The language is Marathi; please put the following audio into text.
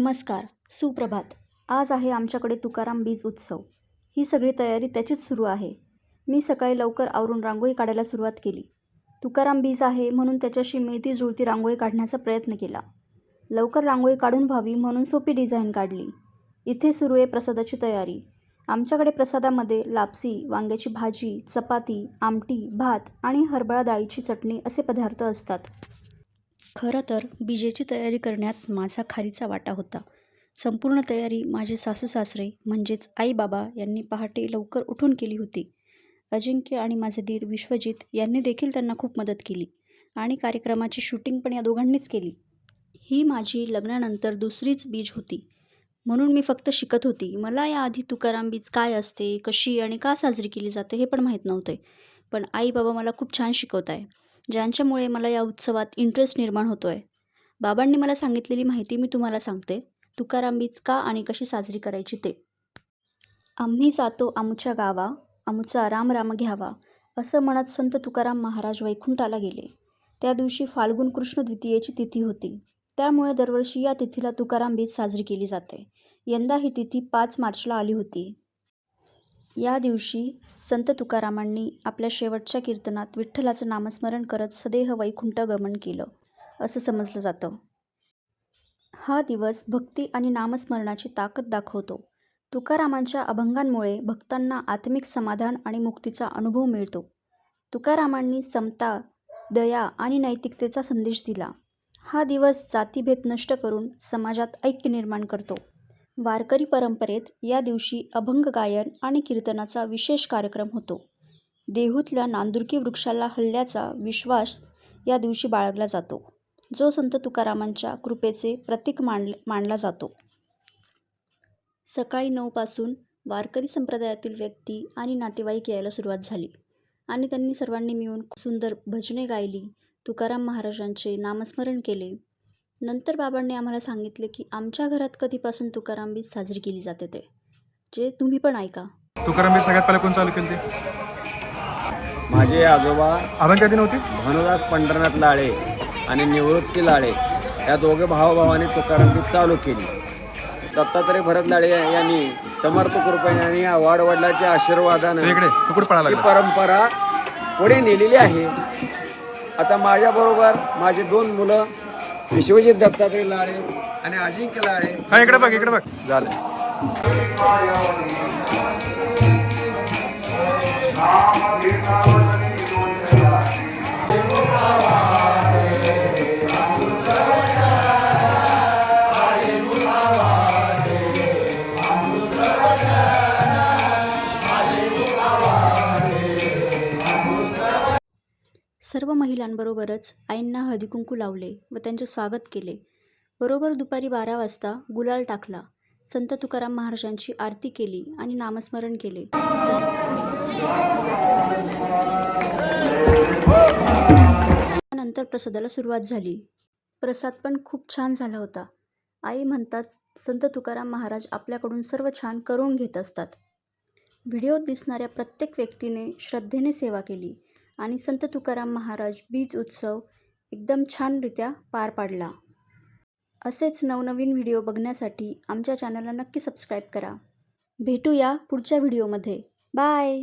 नमस्कार, सुप्रभात. आज आहे आमच्याकडे तुकाराम बीज उत्सव. ही सगळी तयारी त्याचीच सुरू आहे. मी सकाळी लवकर आवरून रांगोळी काढायला सुरुवात केली. तुकाराम बीज आहे म्हणून त्याच्याशी मिळती जुळती रांगोळी काढण्याचा प्रयत्न केला. लवकर रांगोळी काढून व्हावी म्हणून सोपी डिझाईन काढली. इथे सुरू आहे प्रसादाची तयारी. आमच्याकडे प्रसादामध्ये लापसी, वांग्याची भाजी, चपाती, आमटी, भात आणि हरभरा डाळीची चटणी असे पदार्थ असतात. खरं तर बीजेची तयारी करण्यात माझा खारीचा वाटा होता. संपूर्ण तयारी माझे सासू-सासरे म्हणजेच आई-बाबा यांनी पहाटे लवकर उठून केली होती. अजिंक्य आणि माझे दीर विश्वजित यांनी देखील त्यांना खूप मदत केली आणि कार्यक्रमाची शूटिंग पण या दोघांनीच केली. ही माझी लग्नानंतर दुसरीच बीज होती, म्हणून मी फक्त शिकत होती. मला याआधी तुकाराम बीज काय असते, कशी आणि का साजरी केली जाते हे पण माहीत नव्हते. पण आई-बाबा मला खूप छान शिकवत आहे, ज्यांच्यामुळे मला या उत्सवात इंटरेस्ट निर्माण होतो आहे. बाबांनी मला सांगितलेली माहिती मी तुम्हाला सांगते. तुकाराम बीज का आणि कशी साजरी करायची ते. आम्ही जातो आमुच्या गावा, आमुचा राम राम घ्यावा, असं म्हणत संत तुकाराम महाराज वैकुंठाला गेले. त्या दिवशी फाल्गुन कृष्ण द्वितीयेची तिथी होती. त्यामुळे दरवर्षी या तिथीला तुकाराम बीज साजरी केली जाते. यंदा ही तिथी 5 मार्चला आली होती. या दिवशी संत तुकारामांनी आपल्या शेवटच्या कीर्तनात विठ्ठलाचं नामस्मरण करत सदेह वैकुंठ गमन केलं, असं समजलं जातं. हा दिवस भक्ती आणि नामस्मरणाची ताकद दाखवतो. तुकारामांच्या अभंगांमुळे भक्तांना आत्मिक समाधान आणि मुक्तीचा अनुभव मिळतो. तुकारामांनी समता, दया आणि नैतिकतेचा संदेश दिला. हा दिवस जातीभेद नष्ट करून समाजात ऐक्य निर्माण करतो. वारकरी परंपरेत या दिवशी अभंग गायन आणि कीर्तनाचा विशेष कार्यक्रम होतो. देहूतल्या नांदुरकी वृक्षाला हलल्याचा विश्वास या दिवशी बाळगला जातो, जो संत तुकारामांच्या कृपेचे प्रतीक मानला जातो. सकाळी 9 पासून वारकरी संप्रदायातील व्यक्ती आणि नातेवाईक यायला सुरुवात झाली आणि त्यांनी सर्वांनी मिळून सुंदर भजने गायली, तुकाराम महाराजांचे नामस्मरण केले. नंतर बाबांनी आम्हाला सांगितले की आमच्या घरात कधीपासून तुकाराम बीज साजरी केली जाते ते, जे तुम्ही पण ऐका. तुकाराम बीज सगळ्यात पहिले कोण चालू केली? माझे आजोबा अभंग कधी नव्हती? भानुदास पंढरनाथ लाळे आणि निवृत्ती लाळे या दोघे भावाभावांनी तुकाराम बीज चालू केली. दत्तात्रय भरत लाळे यांनी समर्थ कृपेने आणि वाडवडिलांच्या आशीर्वादाने ही परंपरा पुढे नेलेली आहे. आता माझ्याबरोबर माझे 2 मुलं विश्वजित दत्तात्रय लाळे आणि अजिंक्य लाळे. हा, इकडे बघ झालं. सर्व महिलांबरोबरच आईंना हळदीकुंकू लावले व त्यांचे स्वागत केले. बरोबर दुपारी 12 वाजता गुलाल टाकला. संत तुकाराम महाराजांची आरती केली आणि नामस्मरण केले. नंतर प्रसादाला सुरुवात झाली. प्रसाद पण खूप छान झाला होता. आई म्हणतात संत तुकाराम महाराज आपल्याकडून सर्व छान करून घेत असतात. व्हिडिओत दिसणाऱ्या प्रत्येक व्यक्तीने श्रद्धेने सेवा केली आणि संत तुकाराम महाराज बीज उत्सव एकदम छानरित्या पार पाडला. असेच नवनवीन व्हिडिओ बघण्यासाठी आमच्या चॅनलला नक्की सबस्क्राईब करा. भेटूया पुढच्या व्हिडिओमध्ये. बाय.